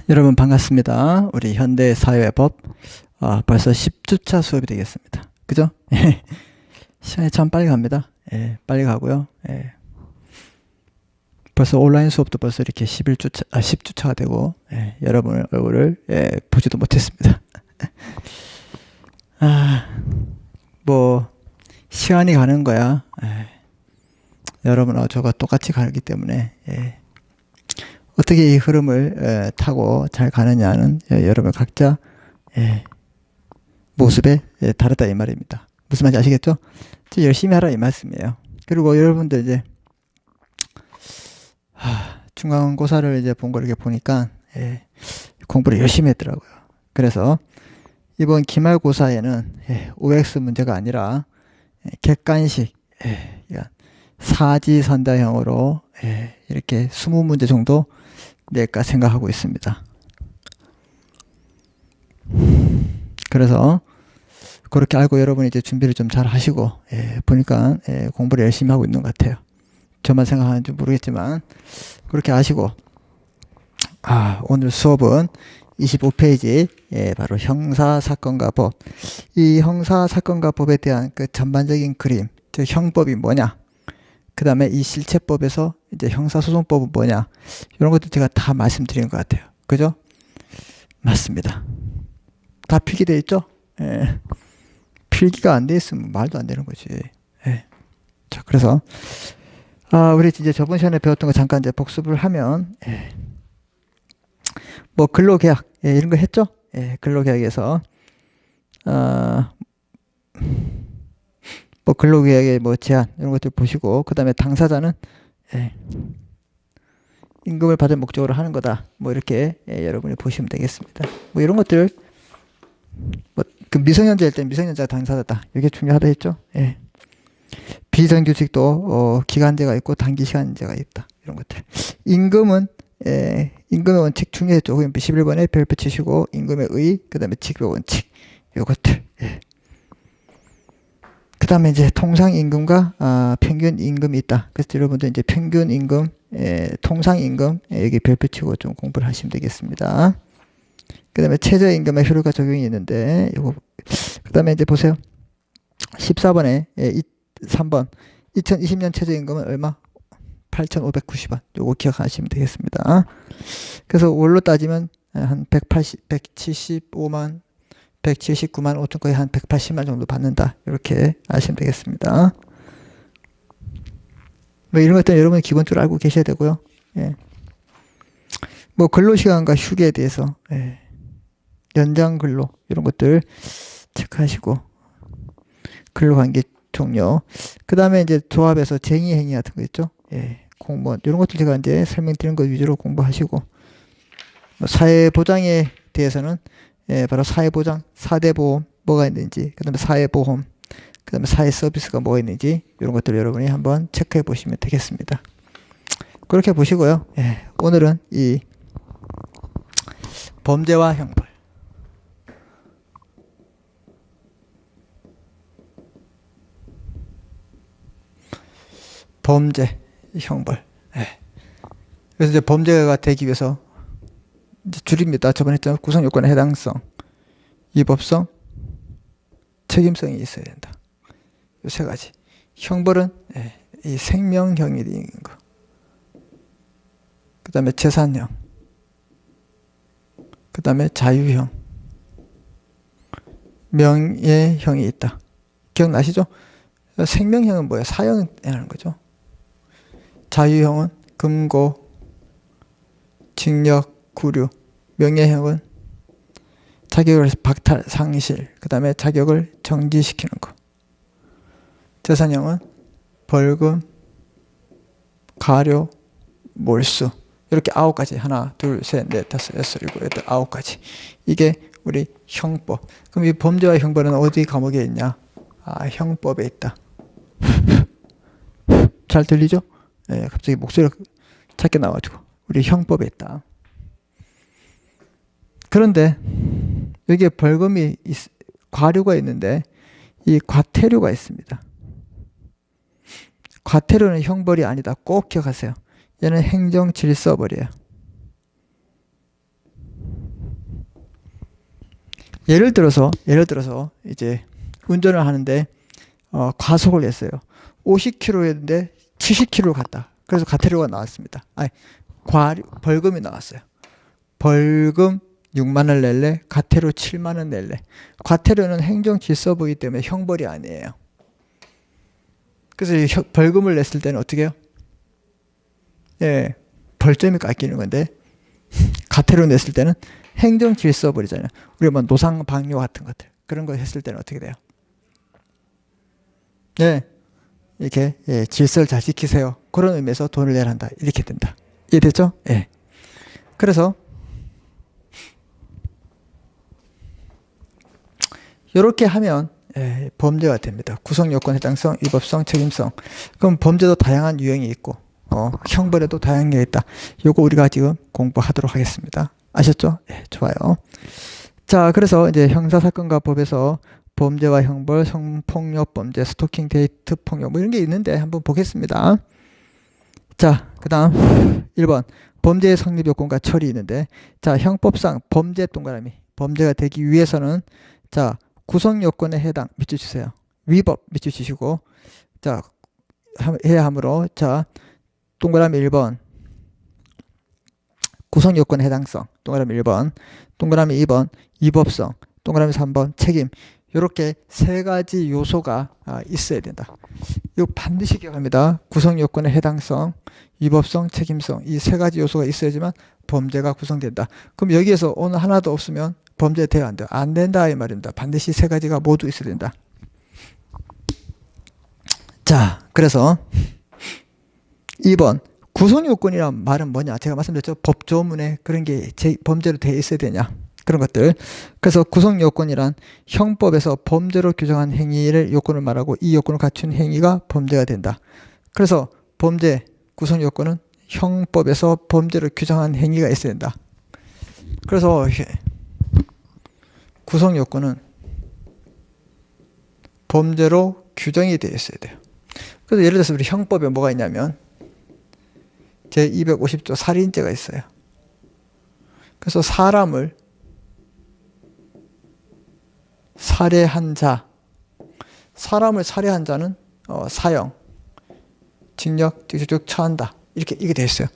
여러분 반갑습니다. 우리 현대사회법 벌써 10주차 수업이 되겠습니다. 그죠? 시간이 참 빨리 갑니다. 빨리 가고요. 벌써 온라인 수업도 벌써 이렇게 10주차가 되고 여러분의 얼굴을 보지도 못했습니다. 뭐 시간이 가는 거야. 여러분하고 저가 똑같이 가기 때문에 어떻게 이 흐름을 타고 잘 가느냐는 여러분 각자 모습에 다르다 이 말입니다. 무슨 말인지 아시겠죠? 열심히 하라 이 말씀이에요. 그리고 여러분들 이제 중간고사를 이제 본 걸 이렇게 보니까 공부를 열심히 했더라고요. 그래서 이번 기말고사에는 OX 문제가 아니라 객관식 사지선다형으로 이렇게 20문제 정도 낼까 생각하고 있습니다. 그래서 그렇게 알고 여러분이 이제 준비를 좀 잘 하시고 보니까 공부를 열심히 하고 있는 것 같아요. 저만 생각하는지 모르겠지만 그렇게 아시고 오늘 수업은 25페이지 바로 형사사건과 법. 이 형사사건과 법에 대한 그 전반적인 그림, 즉 형법이 뭐냐, 그 다음에 이 실체법에서 이제 형사소송법은 뭐냐, 이런 것들 제가 다 말씀드린 것 같아요. 그죠? 맞습니다. 다 필기되어 있죠? 필기가 안 돼 있으면 말도 안 되는 거지. 자, 그래서 우리 이제 저번 시간에 배웠던 거 잠깐 이제 복습을 하면 뭐 근로계약 이런 거 했죠? 근로계약에서 뭐 근로계약의 뭐 제한 이런 것들 보시고, 그 다음에 당사자는 임금을 받을 목적으로 하는 거다. 뭐 이렇게 여러분이 보시면 되겠습니다. 뭐 이런 것들 뭐 그 미성년자일 때 미성년자가 당사자다. 이게 중요하다 했죠. 비정규직도 기간제가 있고 단기시간제가 있다. 이런 것들. 임금은 임금의 원칙 중요했죠. 11번에 별표 치시고 임금의 의, 그 다음에 직의 원칙 요것들. 그 다음에 이제 통상임금과 평균임금이 있다. 그래서 여러분들 이제 평균임금, 통상임금 여기 별표 치고 좀 공부를 하시면 되겠습니다. 그 다음에 최저임금의 효력과 적용이 있는데 요거, 그 다음에 이제 보세요. 14번에 3번 2020년 최저임금은 얼마? 8,590원. 요거 기억하시면 되겠습니다. 그래서 월로 따지면 한 175만 179만 5천, 거의 한 180만 정도 받는다. 이렇게 아시면 되겠습니다. 뭐 이런 것들은 여러분이 기본적으로 알고 계셔야 되고요. 뭐 근로시간과 휴게에 대해서 연장 근로 이런 것들 체크하시고, 근로관계 종료. 그 다음에 이제 조합에서 쟁의행위 같은 거 있죠. 공무원 이런 것들 제가 이제 설명드리는 것 위주로 공부하시고, 뭐 사회보장에 대해서는 바로 사회보장, 4대 보험 뭐가 있는지, 그 다음에 사회보험, 그 다음에 사회서비스가 뭐가 있는지 이런 것들 여러분이 한번 체크해 보시면 되겠습니다. 그렇게 보시고요. 오늘은 이 범죄와 형벌, 범죄, 형벌. 그래서 이제 범죄가 되기 위해서 이제 줄입니다. 저번에 했던 구성요건의 해당성, 위법성, 책임성이 있어야 된다. 이 세 가지. 형벌은 이 생명형이 되는 거. 그 다음에 재산형. 그 다음에 자유형. 명예형이 있다. 기억나시죠? 생명형은 뭐예요? 사형을 하는 거죠. 자유형은 금고, 징역, 구류. 명예형은 자격을 박탈, 상실, 그 다음에 자격을 정지시키는 거. 재산형은 벌금, 가료, 몰수. 이렇게 9가지. 하나, 둘, 셋, 넷, 다섯, 여섯, 일곱, 여덟, 9가지. 이게 우리 형법. 그럼 이 범죄와 형벌은 어디 과목에 있냐? 형법에 있다. 잘 들리죠? 갑자기 목소리가 작게 나와가지고. 우리 형법에 있다. 그런데 여기에 벌금이 과료가 있는데 이 과태료가 있습니다. 과태료는 형벌이 아니다. 꼭 기억하세요. 얘는 행정질서벌이에요. 예를 들어서 이제 운전을 하는데 과속을 했어요. 50km였는데 70km를 갔다. 그래서 과태료가 나왔습니다. 아니, 벌금이 나왔어요. 벌금 6만 원 낼래? 과태료 7만 원 낼래? 과태료는 행정질서보기 때문에 형벌이 아니에요. 그래서 이 벌금을 냈을 때는 어떻게 해요? 예, 벌점이 깎이는 건데 과태료 냈을 때는 행정질서벌이잖아요. 우리가 뭐 노상방뇨 같은 것들 그런 거 했을 때는 어떻게 돼요? 네, 이렇게 예, 질서를 잘 지키세요. 그런 의미에서 돈을 내야 한다. 이렇게 된다. 이해됐죠? 예. 그래서 이렇게 하면 예, 범죄가 됩니다. 구성요건, 해당성, 위법성, 책임성. 그럼 범죄도 다양한 유형이 있고 형벌에도 다양한 게 있다. 요거 우리가 지금 공부하도록 하겠습니다. 아셨죠? 예, 좋아요. 자, 그래서 이제 형사사건과 법에서 범죄와 형벌, 성폭력 범죄, 스토킹, 데이트 폭력 뭐 이런 게 있는데 한번 보겠습니다. 자, 그 다음 1번 범죄의 성립 요건과 처리 있는데, 자, 형법상 범죄 동그라미, 범죄가 되기 위해서는 자, 구성 요건에 해당 밑줄 치세요. 위법 밑줄 치시고, 자, 해야 하므로, 자, 동그라미 1번 구성 요건에 해당성, 동그라미 1번, 동그라미 2번 위법성, 동그라미 3번 책임. 이렇게 세 가지 요소가 있어야 된다. 이거 반드시 기억합니다. 구성 요건에 해당성, 위법성, 책임성, 이 세 가지 요소가 있어야지만 범죄가 구성된다. 그럼 여기에서 어느 하나도 없으면 범죄 돼야 안 돼요. 안 된다 이 말입니다. 반드시 세 가지가 모두 있어야 된다. 자, 그래서 2번 구성 요건이란 말은 뭐냐? 제가 말씀드렸죠. 법조문에 그런 게 범죄로 되어 있어야 되냐? 그런 것들. 그래서 구성 요건이란 형법에서 범죄로 규정한 행위를 요건을 말하고 이 요건을 갖춘 행위가 범죄가 된다. 그래서 범죄 구성 요건은 형법에서 범죄로 규정한 행위가 있어야 된다. 그래서 구성 요건은 범죄로 규정이 되어 있어야 돼요. 그래서 예를 들어서 우리 형법에 뭐가 있냐면 제250조 살인죄가 있어요. 그래서 사람을 살해한 자, 사람을 살해한 자는 사형, 징역, 즉 처한다. 이렇게 돼 있어요.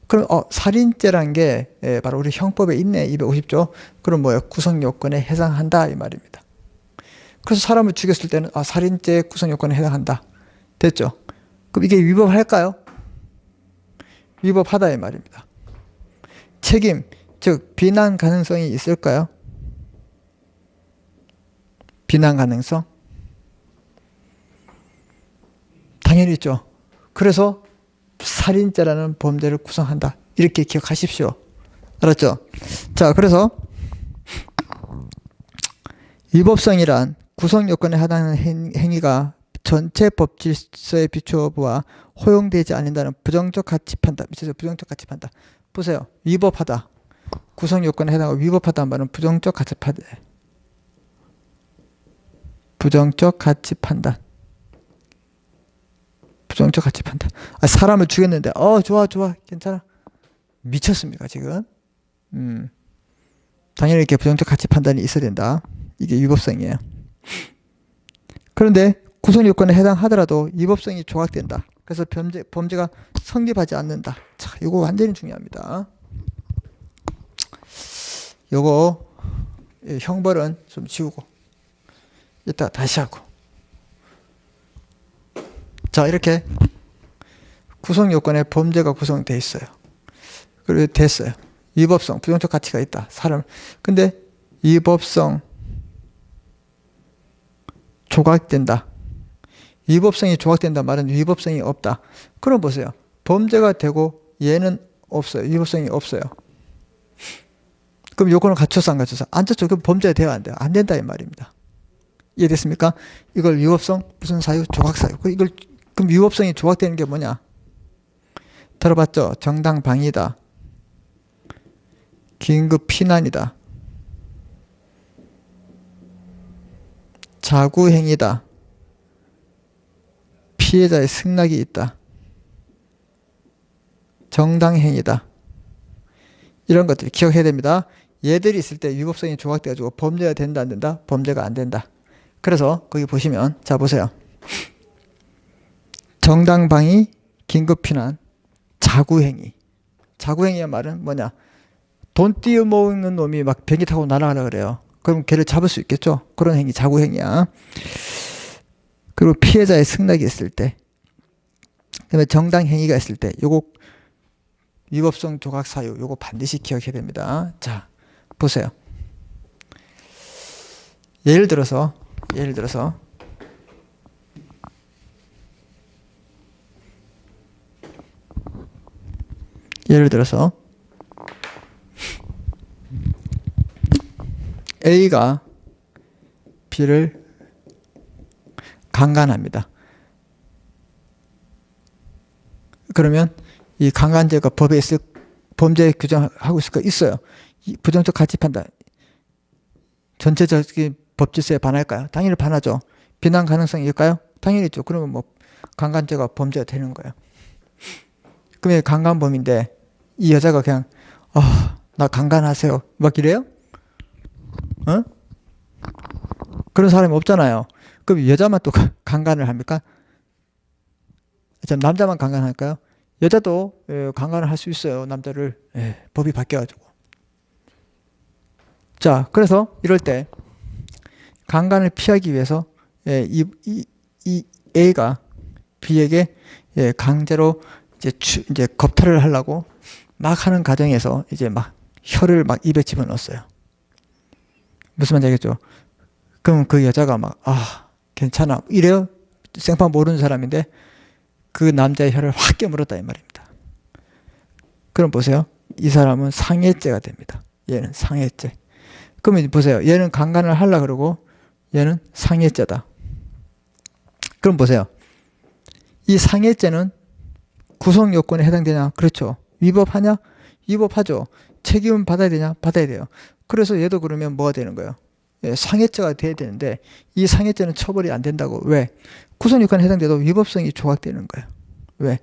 그럼 살인죄란 게 바로 우리 형법에 있네. 250조. 그럼 뭐예요? 구성 요건에 해당한다 이 말입니다. 그래서 사람을 죽였을 때는 살인죄 구성 요건에 해당한다. 됐죠? 그럼 이게 위법할까요? 위법하다 이 말입니다. 책임, 즉 비난 가능성이 있을까요? 비난 가능성? 당연히 있죠. 그래서 살인죄라는 범죄를 구성한다. 이렇게 기억하십시오. 알았죠? 자, 그래서 위법성이란 구성 요건에 해당하는 행위가 전체 법 질서에 비추어 보아 허용되지 않는다는 부정적 가치 판단. 밑에서 부정적 가치 판단. 보세요. 위법하다. 구성 요건에 해당하고 위법하다는 말은 부정적 가치 판단. 부정적 가치 판단. 부정적 가치 판단. 사람을 죽였는데 좋아 괜찮아. 미쳤습니까 지금? 당연히 이렇게 부정적 가치 판단이 있어야 된다. 이게 위법성이에요. 그런데 구성 요건에 해당하더라도 위법성이 조각된다. 그래서 범죄가 성립하지 않는다. 자, 이거 완전히 중요합니다. 요거 형벌은 좀 지우고 이따 다시 하고. 자, 이렇게 구성 요건에 범죄가 구성되어 있어요. 그리고 됐어요. 위법성, 부정적 가치가 있다. 사람. 근데 위법성 조각된다. 위법성이 조각된다 말은 위법성이 없다. 그럼 보세요. 범죄가 되고 얘는 없어요. 위법성이 없어요. 그럼 요건을 갖춰서 안 갖춰서? 안 갖춰서 그럼 범죄가 돼야 안 돼요. 안 된다 이 말입니다. 이해됐습니까? 이걸 위법성 무슨 사유? 조각 사유. 그럼 위법성이 조각되는 게 뭐냐? 들어봤죠? 정당 방위다. 긴급 피난이다. 자구행위다. 피해자의 승낙이 있다. 정당행위다. 이런 것들 기억해야 됩니다. 얘들이 있을 때 위법성이 조각돼가지고 범죄가 된다 안 된다? 범죄가 안 된다. 그래서 거기 보시면 자 보세요. 정당방위, 긴급피난, 자구행위. 자구행위의 말은 뭐냐? 돈 띄어먹는 놈이 막 비행기 타고 날아가려 그래요. 그럼 걔를 잡을 수 있겠죠? 그런 행위 자구행위야. 그리고 피해자의 승낙이 있을 때, 그다음에 정당행위가 있을 때, 요거 위법성 조각 사유, 요거 반드시 기억해야 됩니다. 자, 보세요. 예를 들어서 A가 B를 강간합니다. 그러면 이 강간죄가 법에 있을 범죄 규정하고 있을까? 있어요. 이 부정적 가치 판단 전체적인 법질서에 반할까요? 당연히 반하죠. 비난 가능성일까요? 당연히 있죠. 그러면 뭐 강간죄가 범죄가 되는 거예요. 그러면 강간범인데 이 여자가 그냥 나 강간하세요 막 이래요? 어? 그런 사람이 없잖아요. 그럼 여자만 또 강간을 합니까? 남자만 강간할까요? 여자도 강간을 할 수 있어요. 남자를. 법이 바뀌어가지고. 자, 그래서 이럴 때 강간을 피하기 위해서 이 A가 B에게 강제로 이제 겁탈을 하려고 막 하는 과정에서 이제 막 혀를 막 입에 집어넣었어요. 무슨 말인지 알겠죠? 그럼 그 여자가 막 괜찮아 이래요? 생판 모르는 사람인데 그 남자의 혀를 확 깨물었다 이 말입니다. 그럼 보세요. 이 사람은 상해죄가 됩니다. 얘는 상해죄. 그러면 보세요. 얘는 강간을 하려고 그러고 얘는 상해죄다. 그럼 보세요. 이 상해죄는 구성요건에 해당되냐? 그렇죠. 위법하냐? 위법하죠. 책임은 받아야 되냐? 받아야 돼요. 그래서 얘도 그러면 뭐가 되는 거예요? 상해죄가 돼야 되는데 이 상해죄는 처벌이 안 된다고. 왜? 구성요건에 해당돼도 위법성이 조각되는 거예요. 왜?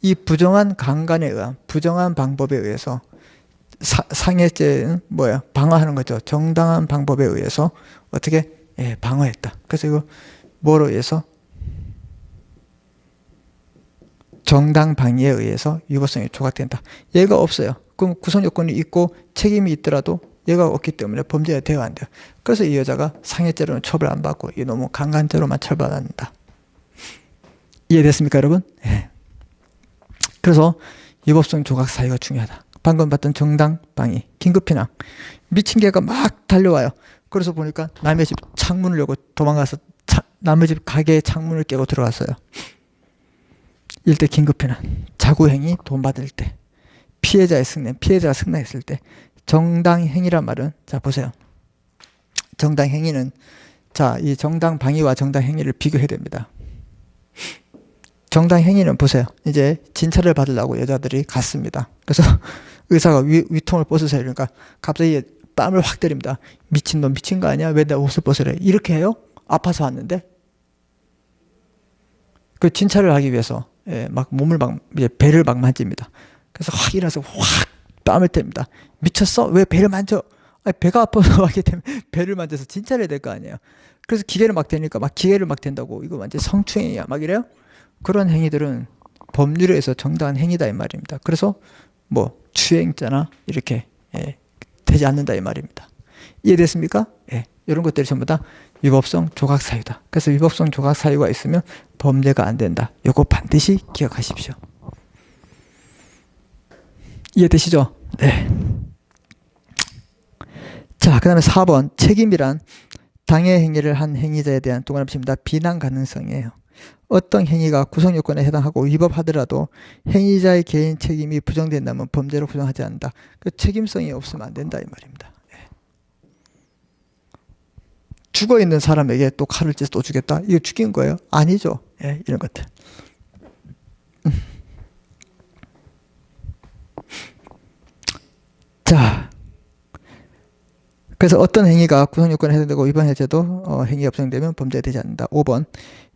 이 부정한 강간에 의한 부정한 방법에 의해서 상해죄는 뭐예요? 방어하는 거죠. 정당한 방법에 의해서 어떻게 방어했다. 그래서 이거 뭐로 의해서? 정당 방위에 의해서 위법성이 조각된다. 얘가 없어요. 그럼 구성요건이 있고 책임이 있더라도 얘가 없기 때문에 범죄가 되어 안 돼요. 그래서 이 여자가 상해죄로는 처벌 안 받고 이놈은 강간죄로만 처벌받는다. 이해됐습니까, 여러분? 그래서 위법성 조각 사유가 중요하다. 방금 봤던 정당 방위, 긴급피난. 미친 개가 막 달려와요. 그래서 보니까 남의 집 창문을 열고 도망가서 남의 집 가게의 창문을 깨고 들어갔어요. 이때 긴급피난. 자구행위, 돈 받을 때. 피해자가 승낙했을 때. 정당행위란 말은 자 보세요. 정당행위는 이 정당방위와 정당행위를 비교해야 됩니다. 정당행위는 보세요. 이제 진찰을 받으려고 여자들이 갔습니다. 그래서 의사가 위통을 벗으세요. 그러니까 갑자기 뺨을 확 때립니다. 미친놈 미친 거 아니야? 왜 내 옷을 벗으래? 이렇게 해요? 아파서 왔는데? 그 진찰을 하기 위해서 막 몸을 이제 배를 막 만집니다. 그래서 확 일어나서 확 뺨을 뗍니다. 미쳤어? 왜 배를 만져? 배가 아파서 하게 되면 배를 만져서 진찰해야 될 거 아니에요. 그래서 기계를 막 대니까 막 기계를 막 댄다고 이거 완전 성추행이야 막 이래요? 그런 행위들은 법률에 의해서 정당한 행위다 이 말입니다. 그래서 뭐 추행죄나 이렇게 되지 않는다 이 말입니다. 이해됐습니까? 이런 것들이 전부 다 위법성 조각 사유다. 그래서 위법성 조각 사유가 있으면 범죄가 안 된다. 이거 반드시 기억하십시오. 이해되시죠? 네. 자, 그 다음에 4번 책임이란 당해 행위를 한 행위자에 대한 동그라미입니다. 비난 가능성이에요. 어떤 행위가 구성요건에 해당하고 위법하더라도 행위자의 개인 책임이 부정된다면 범죄로 부정하지 않는다. 그 책임성이 없으면 안 된다 이 말입니다. 죽어있는 사람에게 또 칼을 찔러서 또 주겠다? 이거 죽인 거예요? 아니죠. 이런 것들. 자, 그래서 어떤 행위가 구성요건에 해당되고 위반해제도 행위가 부정되면 범죄가 되지 않는다. 5번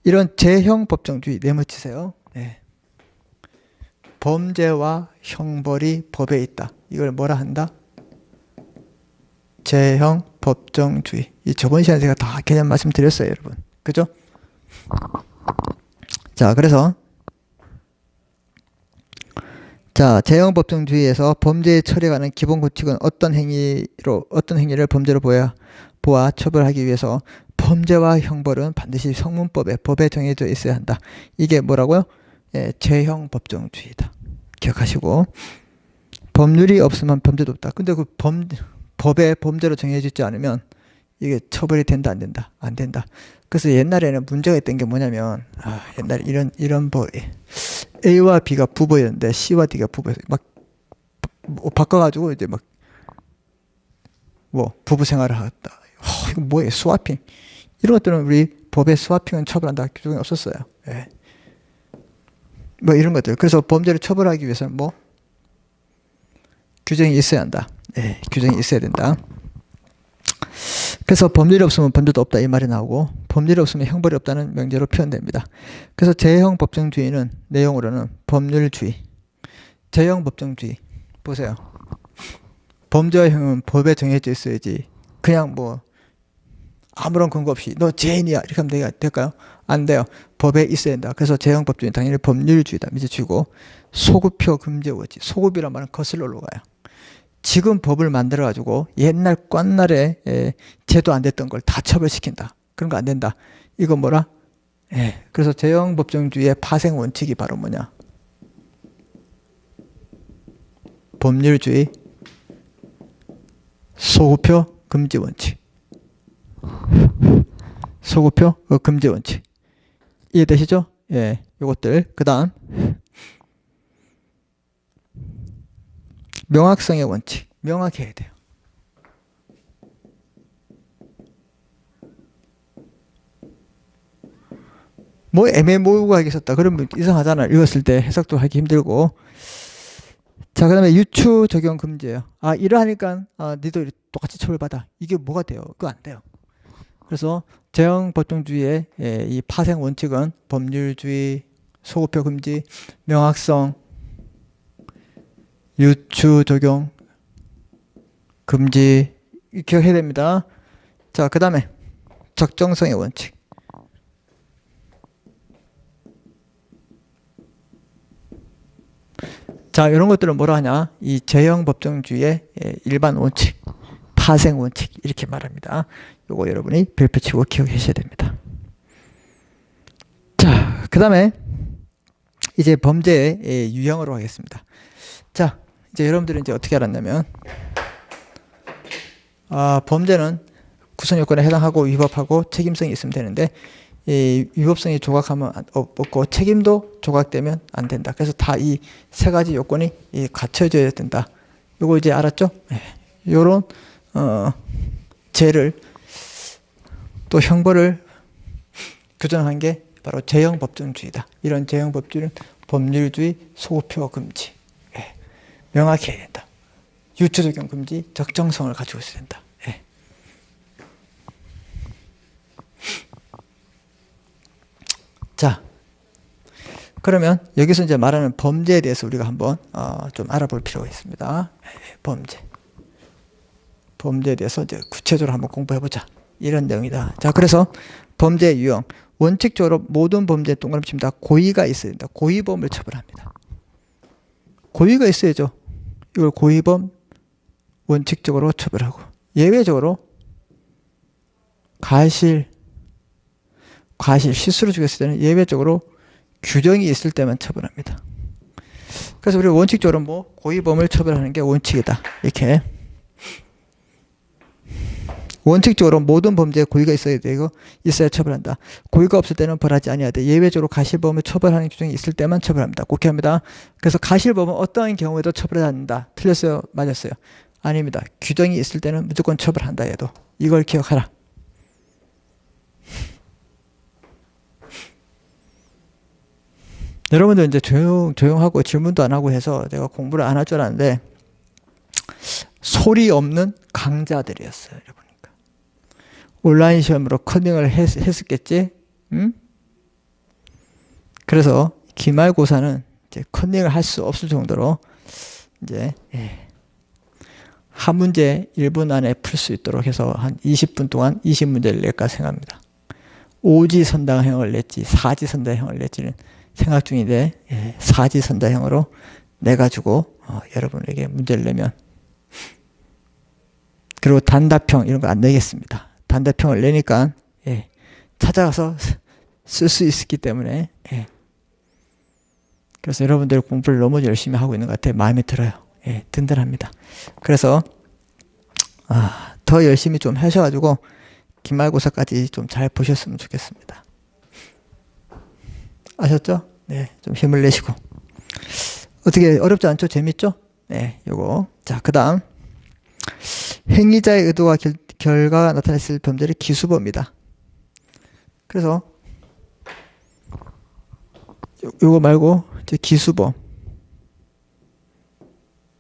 이런 재형 법정주의 내모치세요. 범죄와 형벌이 법에 있다. 이걸 뭐라 한다? 제형 법정주의. 이 저번 시간에 제가 다 개념 말씀드렸어요, 여러분. 그죠? 자, 그래서 자, 제형 법정주의에서 범죄에 처리하는 기본 규칙은 어떤 행위를 범죄로 보아 처벌하기 위해서 범죄와 형벌은 반드시 법에 정해져 있어야 한다. 이게 뭐라고요? 예, 제형 법정주의다. 기억하시고, 법률이 없으면 범죄도 없다. 근데 그 법에 범죄로 정해지지 않으면 이게 처벌이 된다, 안 된다? 안 된다. 그래서 옛날에는 문제가 있던 게 뭐냐면, 옛날에 이런 A와 B가 부부였는데 C와 D가 부부였어요. 막 바꿔가지고 이제 막 부부 생활을 하겠다. 이거 뭐예요? 스와핑. 이런 것들은 우리 법에 스와핑은 처벌한다 규정이 없었어요. 예. 뭐 이런 것들. 그래서 범죄를 처벌하기 위해서는 규정이 있어야 한다. 예, 규정이 있어야 된다. 그래서 법률이 없으면 범죄도 없다 이 말이 나오고, 법률이 없으면 형벌이 없다는 명제로 표현됩니다. 그래서 제형 법정주의는 내용으로는 법률주의, 제형 법정주의. 보세요. 범죄와 형은 법에 정해져 있어야지 그냥 아무런 근거 없이 너 죄인이야 이렇게 하면 될까요? 안 돼요. 법에 있어야 된다. 그래서 제형 법정주의 당연히 법률주의다. 미제주의고, 소급표 금제워지. 소급이란 말은 거슬러 올라가요. 지금 법을 만들어가지고 옛날 꽌날에 제도 안 됐던 걸 다 처벌시킨다. 그런 거 안 된다. 이거 뭐라? 예. 그래서 제형 법정주의의 파생 원칙이 바로 뭐냐? 법률주의, 소급표 금지 원칙. 소급표 금지 원칙. 이해되시죠? 예. 요것들. 그 다음. 명확성의 원칙. 명확해야 돼요. 애매모호하게 있었다. 그러면 이상하잖아. 읽었을 때 해석도 하기 힘들고. 자, 그 다음에 유추 적용 금지예요. 이러하니까 니도 똑같이 처벌받아. 이게 뭐가 돼요? 그거 안 돼요. 그래서 제형 법정주의의 이 파생 원칙은 법률주의, 소급표 금지, 명확성, 유추 적용 금지 기억해야 됩니다. 자, 그 다음에 적정성의 원칙. 자, 이런 것들은 뭐라 하냐? 이 제형 법정주의의 일반 원칙, 파생 원칙 이렇게 말합니다. 요거 여러분이 별표 치고 기억하셔야 됩니다. 자, 그 다음에 이제 범죄의 유형으로 하겠습니다. 자, 이제 여러분들은 이제 어떻게 알았냐면, 범죄는 구성 요건에 해당하고 위법하고 책임성이 있으면 되는데, 이 위법성이 조각하면 없고 책임도 조각되면 안 된다. 그래서 다 이 세 가지 요건이 갖춰져야 된다. 요거 이제 알았죠? 요런 죄를 또 형벌을 규정한 게 바로 제형 법정주의다. 이런 제형 법주의는 법률주의, 소급표 금지. 명확히 해야 된다. 유추 적용 금지, 적정성을 가지고 있어야 된다. 자, 그러면 여기서 이제 말하는 범죄에 대해서 우리가 한번 좀 알아볼 필요가 있습니다. 범죄에 대해서 이제 구체적으로 한번 공부해보자. 이런 내용이다. 자, 그래서 범죄 유형. 원칙적으로 모든 범죄에 동그라미칩니다. 고의가 있어야 된다. 고의범을 처벌합니다. 고의가 있어야죠. 이걸 고의범 원칙적으로 처벌하고, 예외적으로 실수로 죽였을 때는 예외적으로 규정이 있을 때만 처벌합니다. 그래서 우리가 원칙적으로 고의범을 처벌하는 게 원칙이다. 이렇게. 원칙적으로 모든 범죄에 고의가 있어야 되고, 있어야 처벌한다. 고의가 없을 때는 벌하지 아니해야 돼. 예외적으로 가실범을 처벌하는 규정이 있을 때만 처벌합니다. 꼭 기억합니다. 그래서 가실범은 어떠한 경우에도 처벌하지 않는다. 틀렸어요? 맞았어요? 아닙니다. 규정이 있을 때는 무조건 처벌한다 해도. 이걸 기억하라. 여러분들 이제 조용하고 질문도 안 하고 해서 제가 공부를 안 할 줄 알았는데, 소리 없는 강자들이었어요. 보니까 온라인 시험으로 컨닝을 했었겠지. 응? 그래서 기말고사는 이제 컨닝을 할 수 없을 정도로 이제 한 문제 1분 안에 풀 수 있도록 해서 한 20분 동안 20문제를 낼까 생각합니다. 오지선다형을 냈지 사지선다형을 낼지는 생각 중인데, 예, 사지선다형으로 내가지고 여러분에게 문제를 내면, 그리고 단답형 이런 거 안 내겠습니다. 단답형을 내니까, 예, 찾아가서 쓸 수 있기 때문에, 예. 그래서 여러분들 공부를 너무 열심히 하고 있는 것 같아요. 마음에 들어요. 예, 든든합니다. 그래서 더 열심히 좀 하셔가지고 기말고사까지 좀 잘 보셨으면 좋겠습니다. 아셨죠? 네, 좀 힘을 내시고. 어떻게 어렵지 않죠? 재밌죠? 네, 요거. 자, 그 다음 행위자의 의도와 결과가 나타냈을 범죄를 기수범이다. 그래서 요거 말고 이제 기수범,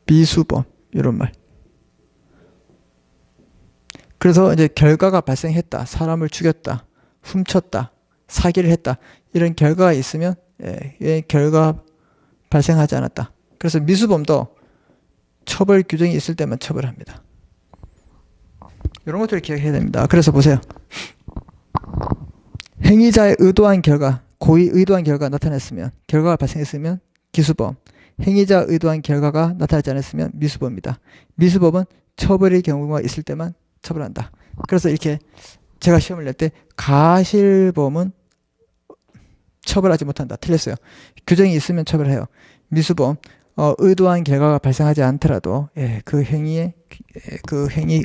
미수범 이런 말. 그래서 이제 결과가 발생했다, 사람을 죽였다, 훔쳤다, 사기를 했다, 이런 결과가 있으면, 예, 결과 발생하지 않았다. 그래서 미수범도 처벌 규정이 있을 때만 처벌합니다. 이런 것들을 기억해야 됩니다. 그래서 보세요. 행위자의 의도한 결과, 고의 의도한 결과가 나타났으면, 결과가 발생했으면 기수범, 행위자 의도한 결과가 나타나지 않았으면 미수범이다. 미수범은 처벌의 경우가 있을 때만 처벌한다. 그래서 이렇게 제가 시험을 낼 때 가실범은 처벌하지 못한다. 틀렸어요. 규정이 있으면 처벌해요. 미수범, 의도한 결과가 발생하지 않더라도, 예, 그 행위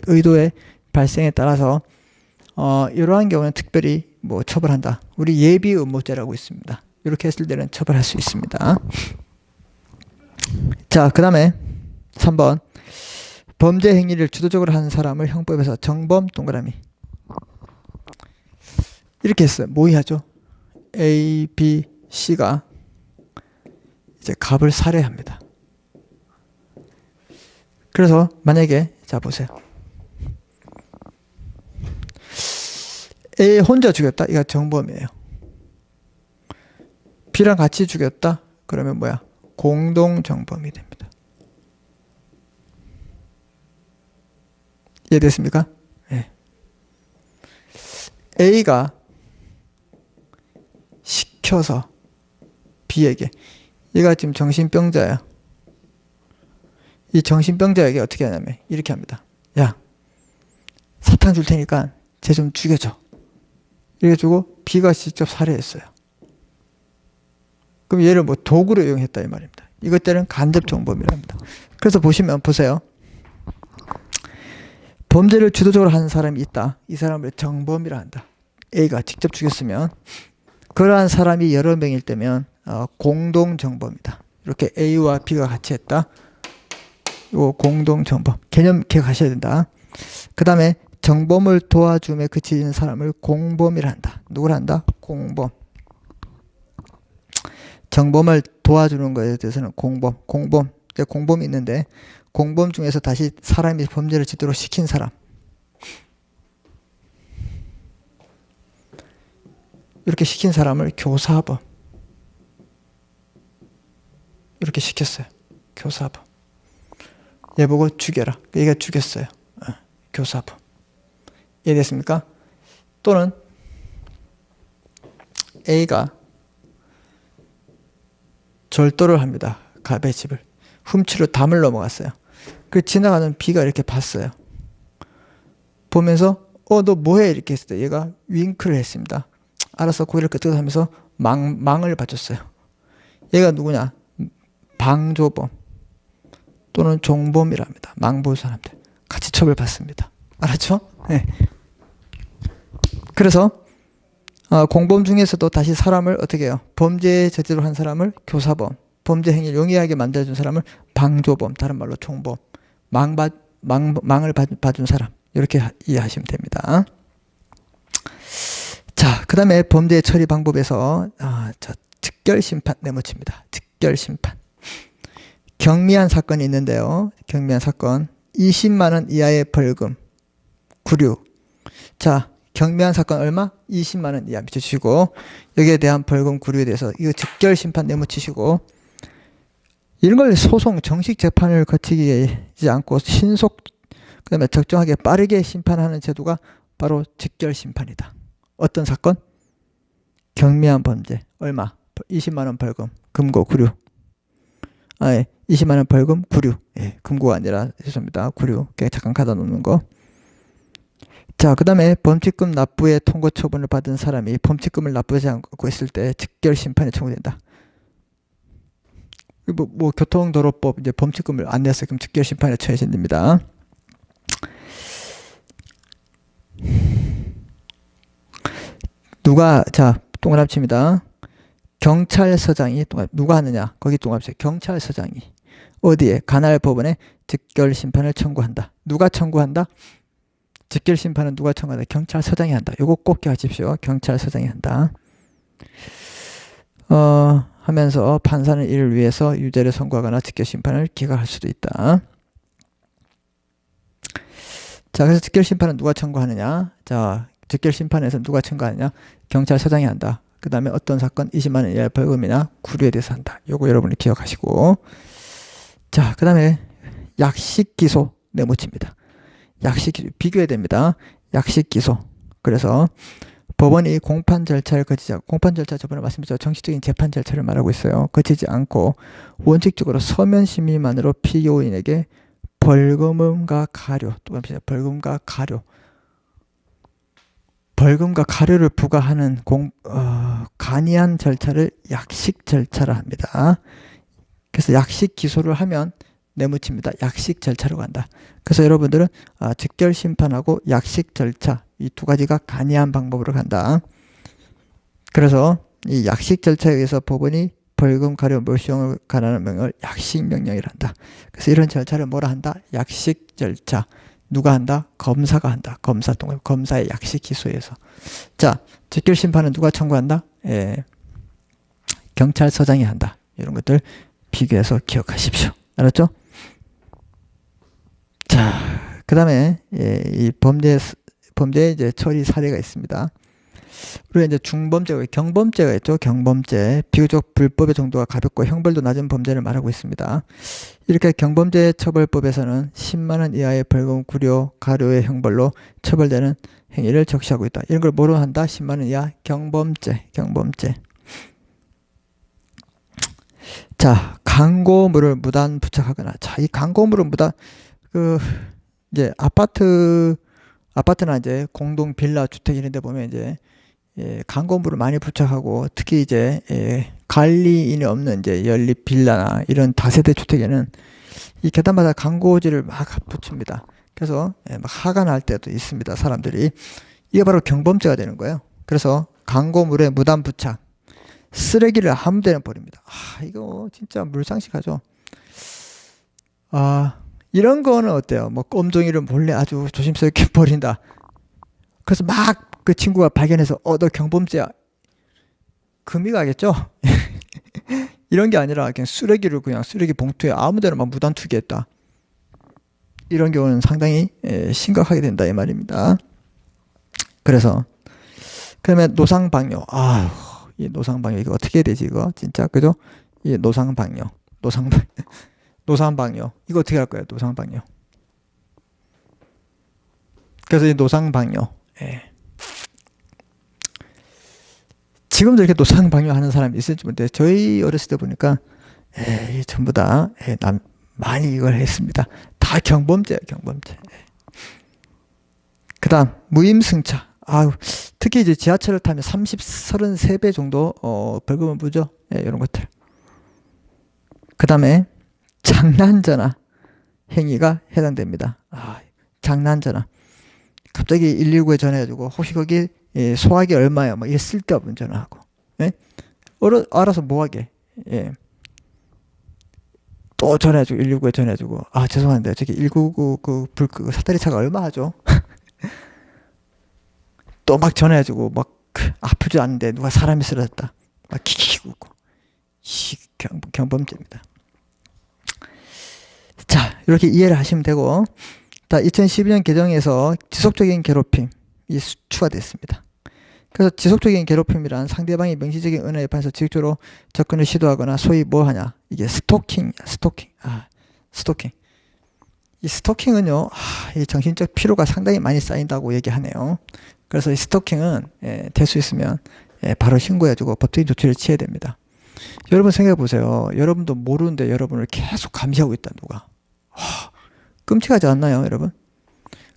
의도의 발생에 따라서 이러한 경우는 특별히 뭐 처벌한다. 우리 예비 음모죄라고 있습니다. 이렇게 했을 때는 처벌할 수 있습니다. 자, 그 다음에 3번. 범죄 행위를 주도적으로 하는 사람을 형법에서 정범 동그라미. 이렇게 했어요. 모의하죠. A, B, C가 이제 갑을 살해합니다. 그래서 만약에, 자, 보세요. A 혼자 죽였다. 이거 정범이에요. B랑 같이 죽였다. 그러면 뭐야? 공동정범이 됩니다. 이해됐습니까? 네. A가 시켜서 B에게, 얘가 지금 정신병자야. 이 정신병자에게 어떻게 하냐면 이렇게 합니다. 야, 사탕 줄 테니까 쟤 좀 죽여줘. 이렇게 주고 B가 직접 살해했어요. 그럼 얘를 뭐 도구로 이용했다 이 말입니다. 이것 때는 간접정범이라 합니다. 그래서 보세요. 범죄를 주도적으로 하는 사람이 있다. 이 사람을 정범이라 한다. A가 직접 죽였으면, 그러한 사람이 여러 명일 때면 공동정범이다. 이렇게 A와 B가 같이 했다. 이거 공동정범. 개념 기억하셔야 된다. 그 다음에 정범을 도와줌에 그치는 사람을 공범이라 한다. 누구를 한다? 공범. 정범을 도와주는 것에 대해서는 공범. 공범이 있는데, 공범 중에서 다시 사람이 범죄를 짓도록 시킨 사람. 이렇게 시킨 사람을 교사범. 이렇게 시켰어요. 교사범. 얘 보고 죽여라. 얘가 죽였어요. 교사범. 이해됐습니까? 또는 A가 절도를 합니다. 갑의 집을. 훔치러 담을 넘어갔어요. 그 지나가는 B가 이렇게 봤어요. 보면서 너 뭐해? 이렇게 했을 때 얘가 윙크를 했습니다. 알아서 고개를 끄덕하면서 망을 봐줬어요. 얘가 누구냐? 방조범 또는 종범이라 합니다. 망 볼 사람들 같이 처벌받습니다. 알았죠? 네. 그래서 공범 중에서도 다시 사람을 어떻게 해요? 범죄 저지를 한 사람을 교사범, 범죄 행위를 용이하게 만들어준 사람을 방조범, 다른 말로 종범, 망을 봐준 사람, 이렇게 이해하시면 됩니다. 자, 그 다음에 범죄 처리 방법에서 즉결심판 내모칩니다. 즉결심판. 경미한 사건이 있는데요. 경미한 사건 20만 원 이하의 벌금, 구류. 자, 경미한 사건 얼마? 20만 원 이하 미쳐주시고, 여기에 대한 벌금 구류에 대해서 이거 즉결심판 내모치시고, 이런 걸 소송 정식 재판을 거치지 않고 신속 그 다음에 적정하게 빠르게 심판하는 제도가 바로 직결 심판이다. 어떤 사건? 경미한 범죄. 얼마? 20만 원 벌금, 금고, 구류. 20만 원 벌금, 구류. 예, 금고가 아니라 죄송합니다. 구류. 잠깐 가다 놓는 거. 자, 그 다음에 범칙금 납부의 통고 처분을 받은 사람이 범칙금을 납부하지 않고 있을 때 직결 심판에 청구된다. 뭐 교통도로법 이제 범칙금을 안 냈어요. 그럼 직결 심판에 처해진답니다. 자, 동그라미칩니다. 경찰서장이 누가 하느냐? 거기 동그라미쳐. 경찰서장이 어디에? 관할 법원에 직결 심판을 청구한다. 누가 청구한다? 직결 심판은 누가 청구한다? 경찰서장이 한다. 요거 꼭 기억하십시오. 경찰서장이 한다. 하면서 판사는 이를 위해서 유죄를 선고하거나 직결 심판을 기각할 수도 있다. 자, 그래서 직결 심판은 누가 청구하느냐? 자, 직결 심판에서 누가 청구하느냐? 경찰서장이 한다. 그 다음에 어떤 사건 20만 원 이하의 벌금이나 구류에 대해서 한다. 요거 여러분이 기억하시고. 자, 그 다음에 약식 기소 내모칩니다. 약식 기소 비교해야 됩니다. 약식 기소. 그래서 법원이 공판 절차를 거치지 않고, 공판 절차 저번에 말씀드렸죠. 정식적인 재판 절차를 말하고 있어요. 거치지 않고 원칙적으로 서면 심의만으로 피고인에게 벌금과 가료, 또 벌금과 가료를 부과하는 간이한 절차를 약식 절차라 합니다. 그래서 약식 기소를 하면 내무칩니다. 약식 절차로 간다. 그래서 여러분들은 직결 심판하고 약식 절차 이 두 가지가 간이한 방법으로 간다. 그래서 이 약식 절차에 의해서 법원이 벌금, 가료, 묘시형을 관하는 명령을 약식 명령이라 한다. 그래서 이런 절차를 뭐라 한다? 약식 절차. 누가 한다? 검사가 한다. 검사의 약식 기소에서. 자, 직결 심판은 누가 청구한다? 경찰서장이 한다. 이런 것들 비교해서 기억하십시오. 알았죠? 자, 그 다음에 이 범죄 이제 처리 사례가 있습니다. 우리가 이제 중범죄가 경범죄가 있죠. 경범죄 비교적 불법의 정도가 가볍고 형벌도 낮은 범죄를 말하고 있습니다. 이렇게 경범죄 처벌법에서는 10만 원 이하의 벌금, 구류, 가료의 형벌로 처벌되는 행위를 적시하고 있다. 이런 걸 뭐로 한다? 10만 원 이하 경범죄. 자, 광고물을 무단 부착하거나. 자, 이 광고물을 이제 아파트나 이제 공동 빌라 주택 이런 데 보면 이제 광고물을 많이 부착하고, 특히 이제 관리인이 없는 이제 연립 빌라나 이런 다세대 주택에는 이 계단마다 광고지를 막 붙입니다. 그래서 막 화가 날 때도 있습니다. 사람들이. 이게 바로 경범죄가 되는 거예요. 그래서 광고물에 무단 부착, 쓰레기를 아무 데나 버립니다. 이거 진짜 물상식하죠. 이런 거는 어때요? 뭐 꼼종이를 몰래 아주 조심스럽게 버린다. 그래서 막 그 친구가 발견해서 너 경범죄야. 금이 가겠죠? 이런 게 아니라 그냥 쓰레기를 그냥 쓰레기 봉투에 아무 데나 막 무단 투기했다. 이런 경우는 상당히 심각하게 된다 이 말입니다. 그래서 그러면 노상방뇨. 이 노상방뇨 이거 어떻게 해야 되지 이거 진짜 그죠? 이 노상방뇨 이거 어떻게 할 거예요? 노상방뇨. 그래서 이 노상방뇨. 지금도 이렇게 노상방뇨 하는 사람이 있을지 모르는데 저희 어렸을 때 보니까 전부 다 많이 이걸 했습니다. 다 경범죄예요. 경범죄. 그 다음 무임승차. 특히 이제 지하철을 타면 33배 정도 벌금을 물죠. 이런 것들. 그 다음에 장난전화 행위가 해당됩니다. 장난전화. 갑자기 119에 전화해가지고 혹시 거기 소화기 얼마야? 뭐, 쓸데없는 전화하고. 알아서 뭐하게. 또 전화해주고, 119에 전화해주고. 죄송한데, 저기 199 그 사다리 차가 얼마 하죠? 또 막 전화해주고, 막 아프지 않은데 누가 사람이 쓰러졌다. 막 키키키고 있고. 경범죄입니다. 자, 이렇게 이해를 하시면 되고. 2012년 개정에서 지속적인 괴롭힘이 추가됐습니다. 그래서 지속적인 괴롭힘이란 상대방이 명시적인 은하에 반해서 지속적으로 접근을 시도하거나 소위 뭐 하냐? 이게 스토킹. 이 스토킹은요, 이 정신적 피로가 상당히 많이 쌓인다고 얘기하네요. 그래서 이 스토킹은 될 수 있으면 바로 신고해주고 법적인 조치를 취해야 됩니다. 여러분 생각해 보세요. 여러분도 모르는데 여러분을 계속 감시하고 있다 누가. 끔찍하지 않나요, 여러분?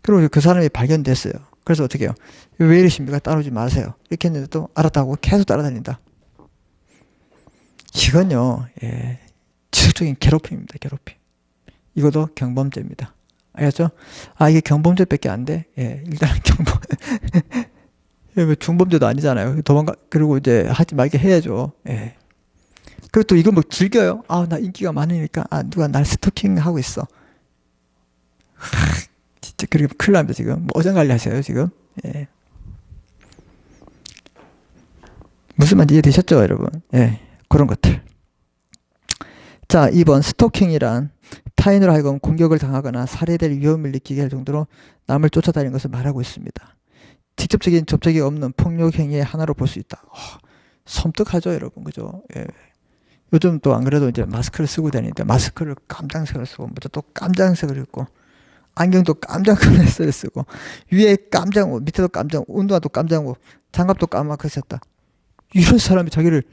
그리고 그 사람이 발견됐어요. 그래서 어떻게 해요? 왜 이러십니까? 따라오지 마세요. 이렇게 했는데도 알았다고 계속 따라다닌다. 이건요, 지속적인 괴롭힘입니다. 괴롭힘. 이것도 경범죄입니다. 알겠죠? 이게 경범죄밖에 안 돼? 일단 경범. 중범죄도 아니잖아요. 그리고 이제 하지 말게 해야죠. 그리고 또 이거 뭐 즐겨요? 나 인기가 많으니까, 누가 날 스토킹하고 있어. 진짜, 그리고 큰일 납니다, 지금. 뭐 어장관리 하세요, 지금. 무슨 말인지 이해되셨죠, 여러분? 그런 것들. 자, 2번. 스토킹이란 타인으로 하여금 공격을 당하거나 살해될 위험을 느끼게 할 정도로 남을 쫓아다니는 것을 말하고 있습니다. 직접적인 접촉이 없는 폭력 행위의 하나로 볼 수 있다. 섬뜩하죠, 여러분. 그죠? 요즘 또 안 그래도 이제 마스크를 쓰고 다니는데 마스크를 깜장색을 쓰고 먼저 또 깜장색을 입고 안경도 깜장색을 쓰고 위에 깜장 옷 밑에도 깜장 옷 운동화도 깜장 옷 장갑도 까맣게 썼다. 이런 사람이 자기를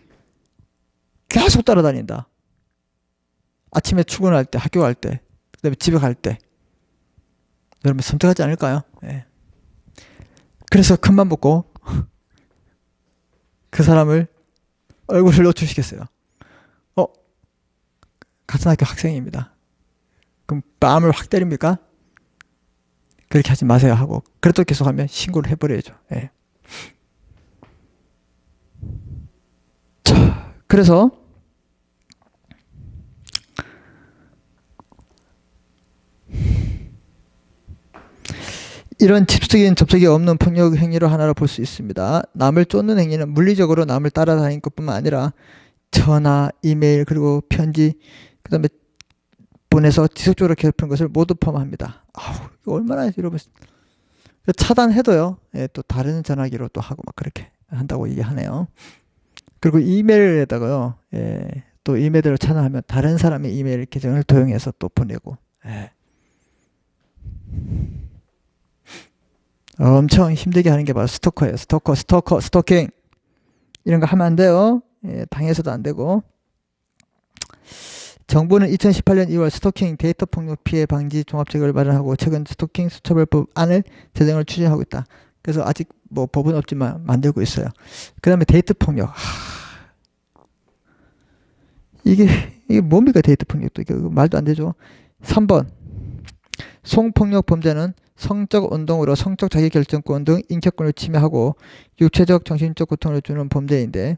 계속 따라다닌다. 아침에 출근할 때, 학교 갈 때, 그다음에 집에 갈 때. 여러분 섬뜩하지 않을까요? 그래서 큰맘 먹고 그 사람을 얼굴을 노출시켰어요. 같은 학교 학생입니다. 그럼 뺨을 확 때립니까? 그렇게 하지 마세요 하고 그래도 계속하면 신고를 해버려야죠. 자, 그래서 이런 직접적인 접촉이 없는 폭력 행위로 하나로 볼 수 있습니다. 남을 쫓는 행위는 물리적으로 남을 따라다니는 것뿐만 아니라 전화, 이메일, 그리고 편지, 그 다음에 보내서 지속적으로 괴롭히는 것을 모두 포함합니다. 이거 얼마나 여러분 차단해도요. 또 다른 전화기로 또 하고 막 그렇게 한다고 얘기하네요. 그리고 이메일에다가요. 또 이메일을 차단하면 다른 사람의 이메일 계정을 도용해서 또 보내고. 엄청 힘들게 하는 게 바로 스토커예요. 스토킹. 이런 거 하면 안 돼요. 당해서도 안 되고. 정부는 2018년 2월 스토킹 데이터 폭력 피해 방지 종합책을 마련하고 최근 스토킹 처벌법안을 제정을 추진하고 있다. 그래서 아직 뭐 법은 없지만 만들고 있어요. 그 다음에 데이터 폭력. 이게 뭡니까 데이터 폭력도. 이게 말도 안 되죠. 3번. 성폭력 범죄는 성적 운동으로 성적 자기결정권 등 인격권을 침해하고 육체적 정신적 고통을 주는 범죄인데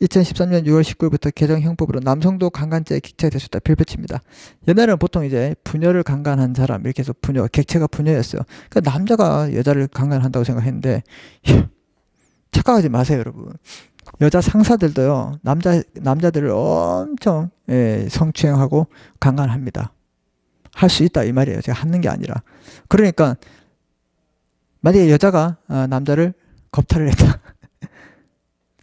2013년 6월 19일부터 개정 형법으로 남성도 강간죄에 객체가 될 수 있다 빌붙입니다. 옛날에는 보통 이제 부녀를 강간한 사람 이렇게 해서 객체가 부녀였어요. 그러니까 남자가 여자를 강간한다고 생각했는데 착각하지 마세요, 여러분. 여자 상사들도요 남자들을 엄청 성추행하고 강간합니다. 할 수 있다 이 말이에요. 제가 하는 게 아니라. 그러니까 만약에 여자가 남자를 겁탈을 했다.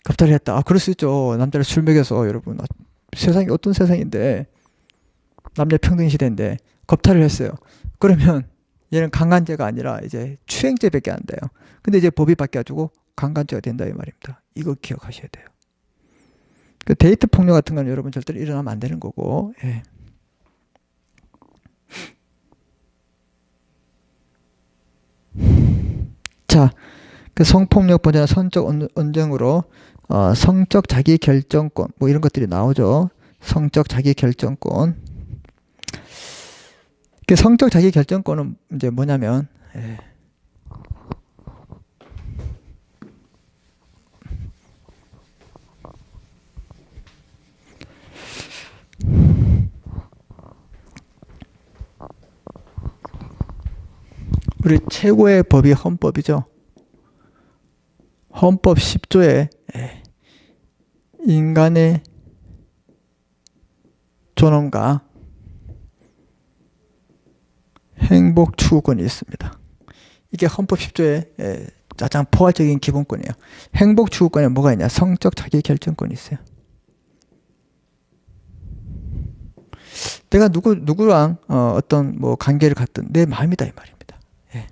겁탈을 했다. 그럴 수 있죠. 남자를 술 먹여서 여러분 세상이 어떤 세상인데 남녀 평등 시대인데 겁탈을 했어요. 그러면 얘는 강간죄가 아니라 이제 추행죄밖에 안 돼요. 근데 이제 법이 바뀌어가지고 강간죄가 된다 이 말입니다. 이거 기억하셔야 돼요. 그 데이트 폭력 같은 건 여러분 절대로 일어나면 안 되는 거고. 자, 그 성폭력 범죄나 성적 언쟁으로 성적 자기결정권 뭐 이런 것들이 나오죠. 성적 자기결정권. 그 성적 자기결정권은 이제 뭐냐면 우리 최고의 법이 헌법이죠. 헌법 10조에 인간의 존엄과 행복 추구권이 있습니다. 이게 헌법 10조의 가장 포괄적인 기본권이에요. 행복 추구권에 뭐가 있냐? 성적 자기결정권이 있어요. 내가 누구랑 어떤 뭐 관계를 갖든 내 마음이다 이 말입니다. 예.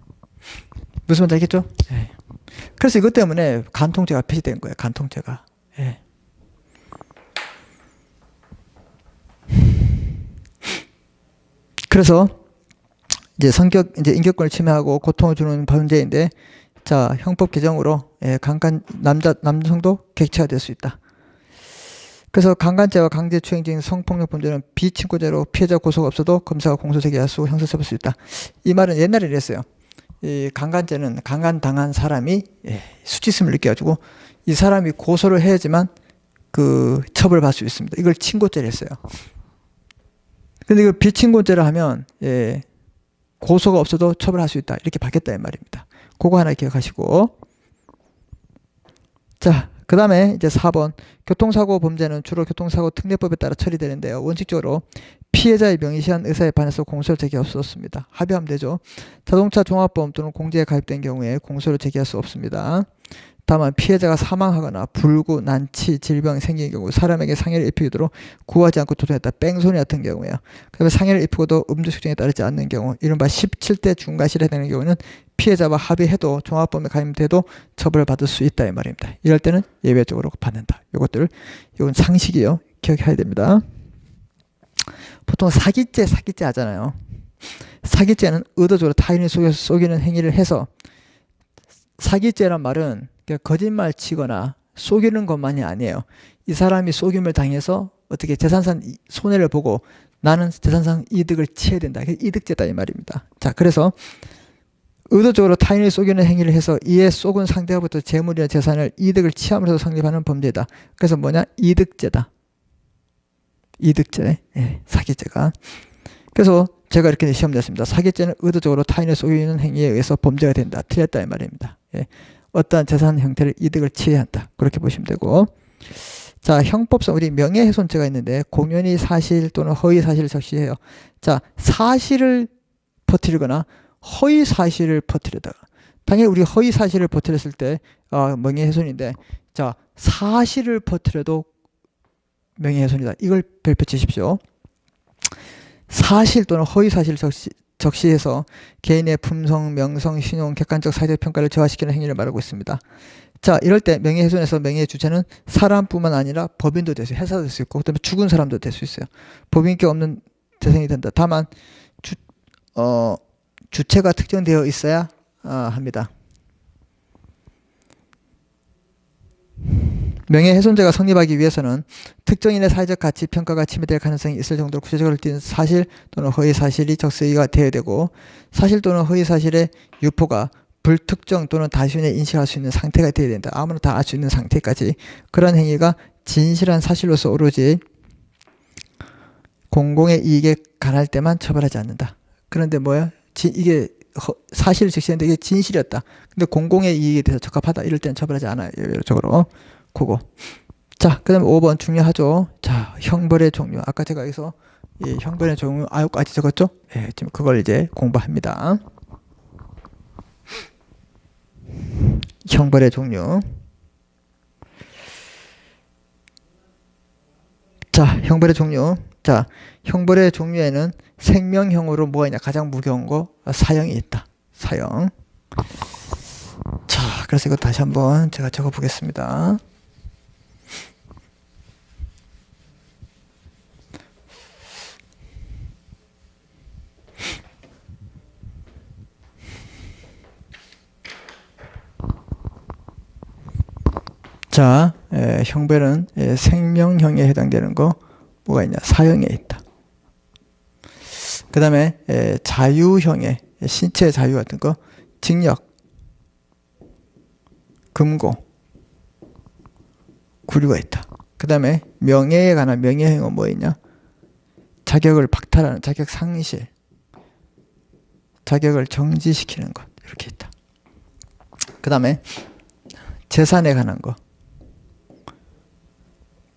무슨 말인지 알겠죠? 예. 그래서 이것 때문에 간통죄가 폐지된 거예요. 간통죄가. 예. 그래서 이제 인격권을 침해하고 고통을 주는 범죄인데, 자, 형법 개정으로 남성도 객체화될 수 있다. 그래서 강간죄와 강제추행 등 성폭력 범죄는 비친고죄로 피해자 고소가 없어도 검사가 공소 제기할 수 형사처벌할 수 있다. 이 말은 옛날에 이랬어요. 이 강간죄는 강간당한 사람이 수치심을 느껴가지고 이 사람이 고소를 해야지만 그 처벌받을 수 있습니다. 이걸 친고죄를 했어요. 근데 이걸 비친고죄를 하면 고소가 없어도 처벌할 수 있다. 이렇게 바뀌었다 이 말입니다. 그거 하나 기억하시고. 자, 그 다음에 이제 4번. 교통사고 범죄는 주로 교통사고 특례법에 따라 처리되는데요. 원칙적으로 피해자의 명의시한 의사에 반해서 공소를 제기할 수 없습니다. 합의하면 되죠. 자동차 종합보험 또는 공제에 가입된 경우에 공소를 제기할 수 없습니다. 다만 피해자가 사망하거나 불구, 난치, 질병이 생긴 경우 사람에게 상해를 입히도록 구하지 않고 도전했다. 뺑소니 같은 경우에요. 그 다음에 상해를 입히고도 음주 측정에 따르지 않는 경우, 이른바 17대 중과실에 해당하는 경우는 피해자와 합의해도 종합보험에 가입돼도 처벌을 받을 수 있다 이 말입니다. 이럴 때는 예외적으로 받는다. 이건 상식이에요. 기억해야 됩니다. 보통 사기죄 하잖아요. 사기죄는 의도적으로 타인을 속여서 속이는 행위를 해서, 사기죄란 말은 거짓말 치거나 속이는 것만이 아니에요. 이 사람이 속임을 당해서 어떻게 재산상 손해를 보고 나는 재산상 이득을 취해야 된다. 이득죄다 이 말입니다. 자, 그래서 의도적으로 타인을 속이는 행위를 해서 이에 속은 상대로부터 재물이나 재산을 이득을 취함으로써 성립하는 범죄다. 그래서 뭐냐? 이득죄다. 이득죄. 사기죄가. 그래서 제가 이렇게 시험 냈습니다. 사기죄는 의도적으로 타인을 속이는 행위에 의해서 범죄가 된다. 틀렸다 이 말입니다. 어떠한 재산 형태를 이득을 취해야 한다. 그렇게 보시면 되고. 자, 형법상 우리 명예훼손죄가 있는데 공연히 사실 또는 허위 사실을 적시해요. 자, 사실을 퍼뜨리거나 허위 사실을 퍼뜨리다가, 당연히 우리 허위 사실을 퍼뜨렸을 때 명예훼손인데, 자, 사실을 퍼뜨려도 명예훼손이다. 이걸 별표 치십시오. 사실 또는 허위 사실을 적시해서 개인의 품성, 명성, 신용, 객관적 사회적 평가를 저하시키는 행위를 말하고 있습니다. 자, 이럴 때 명예훼손에서 명예의 주체는 사람뿐만 아니라 법인도 될 수 있어요. 회사도 될 수 있고, 그다음에 죽은 사람도 될 수 있어요. 법인격 없는 대상이 된다. 다만 주체가 특정되어 있어야 합니다. 명예훼손죄가 성립하기 위해서는 특정인의 사회적 가치 평가가 침해될 가능성이 있을 정도로 구체적으로 띈 사실 또는 허위 사실이 적시가 되어야 되고, 사실 또는 허위 사실의 유포가 불특정 또는 다수인의 인식할 수 있는 상태가 되어야 된다. 아무나 다 알 수 있는 상태까지. 그런 행위가 진실한 사실로서 오로지 공공의 이익에 관할 때만 처벌하지 않는다. 그런데 뭐야? 이게 사실을 적시했는데 이게 진실이었다. 근데 공공의 이익에 대해서 적합하다. 이럴 때는 처벌하지 않아요. 예외적으로. 그거. 자, 그 다음에 5번 중요하죠. 자, 형벌의 종류. 아까 제가 여기서 이 형벌의 종류 9가지 적었죠? 지금 그걸 이제 공부합니다. 형벌의 종류. 자, 형벌의 종류. 자, 형벌의 종류에는 생명형으로 뭐가 있냐? 가장 무거운 거 사형이 있다. 사형. 자, 그래서 이거 다시 한번 제가 적어 보겠습니다. 자, 형벌은 생명형에 해당되는 거 뭐가 있냐? 사형에 있다. 그 다음에 자유형에 신체 자유 같은 거 징역, 금고, 구류가 있다. 그 다음에 명예에 관한 명예형은 뭐 있냐? 자격을 박탈하는 자격 상실, 자격을 정지시키는 것 이렇게 있다. 그 다음에 재산에 관한 거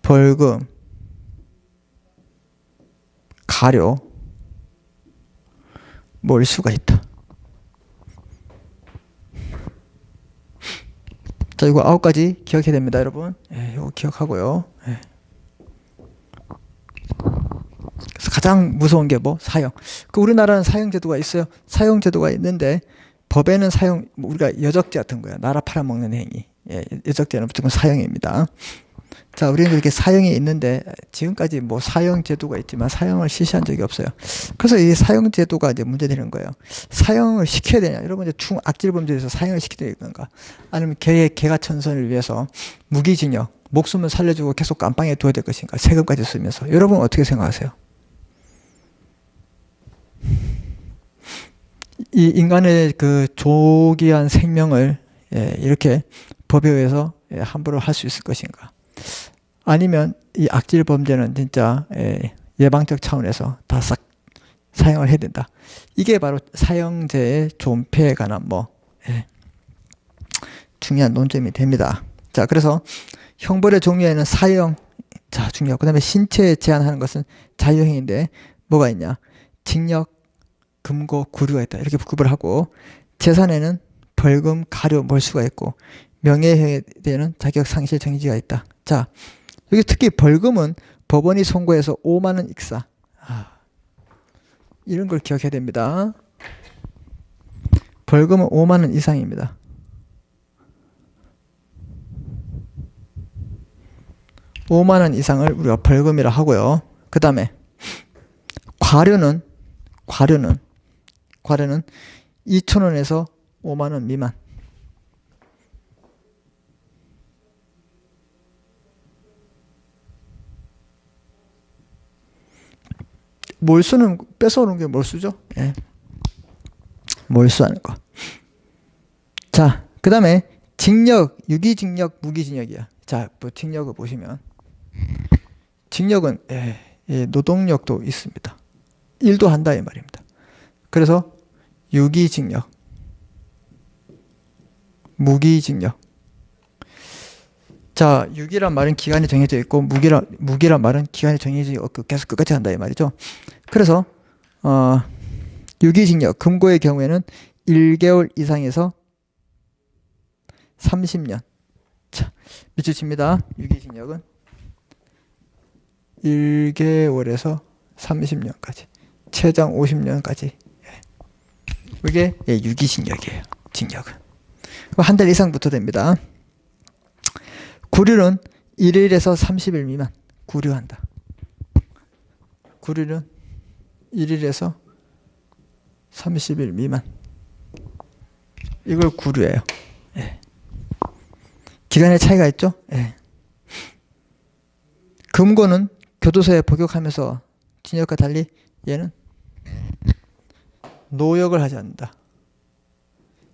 벌금, 가료, 몰수가 있다. 자, 이거 9가지 기억해야 됩니다, 여러분. 이거 기억하고요. 그래서 가장 가장 무서운 게 뭐? 사형. 그 우리나라는 사형제도가 있어요. 사형제도가 있는데 법에는 사형, 우리가 여적죄 같은 거예요. 나라 팔아먹는 행위. 예, 여적죄는 무조건 사형입니다. 자, 우리는 그렇게 사형이 있는데 지금까지 뭐 사형 제도가 있지만 사형을 실시한 적이 없어요. 그래서 이 사형 제도가 이제 문제되는 거예요. 사형을 시켜야 되냐? 여러분 이제 중악질 범죄에서 사형을 시켜야 되는가? 아니면 개가천선을 위해서 무기징역, 목숨을 살려주고 계속 감방에 둬야 될 것인가? 세금까지 쓰면서. 여러분 어떻게 생각하세요? 이 인간의 그 조기한 생명을 이렇게 법에 의해서 함부로 할 수 있을 것인가? 아니면 이 악질 범죄는 진짜 예방적 차원에서 다 싹 사형을 해야 된다. 이게 바로 사형제의 존폐에 관한 뭐 중요한 논점이 됩니다. 자, 그래서 형벌의 종류에는 사형, 자 중요하고, 그다음에 신체에 제한하는 것은 자유행위인데 뭐가 있냐? 징역, 금고, 구류가 있다. 이렇게 구분하고, 재산에는 벌금, 가료, 몰수가 있고, 명예훼손에 대한 자격 상실 정지가 있다. 자, 여기 특히 벌금은 법원이 선고해서 5만 원 익사. 이런 걸 기억해야 됩니다. 벌금은 5만 원 이상입니다. 5만 원 이상을 우리가 벌금이라 하고요. 그 다음에 과료는 2,000원에서 5만 원 미만. 몰수는 뺏어오는 게 몰수죠. 예. 몰수하는 거. 자, 그 다음에 징역, 유기징역, 무기징역이야. 자, 뭐 징역을 보시면 징역은 노동력도 있습니다. 일도 한다 이 말입니다. 그래서 유기징역, 무기징역. 자, 유기란 말은 기간이 정해져 있고 무기란 말은 기간이 정해져 없고 계속 끝까지 한다 이 말이죠. 그래서 유기징역, 금고의 경우에는 1개월 이상에서 30년. 자, 밑줄 칩니다. 유기징역은 1개월에서 30년까지, 최장 50년까지. 이게 유기징역이에요. 징역은. 한 달 이상부터 됩니다. 구류는 1일에서 30일 미만. 구류한다. 구류는 1일에서 30일 미만. 이걸 구류예요. 예. 기간의 차이가 있죠? 예. 금고는 교도소에 복역하면서 징역과 달리 얘는 노역을 하지 않는다.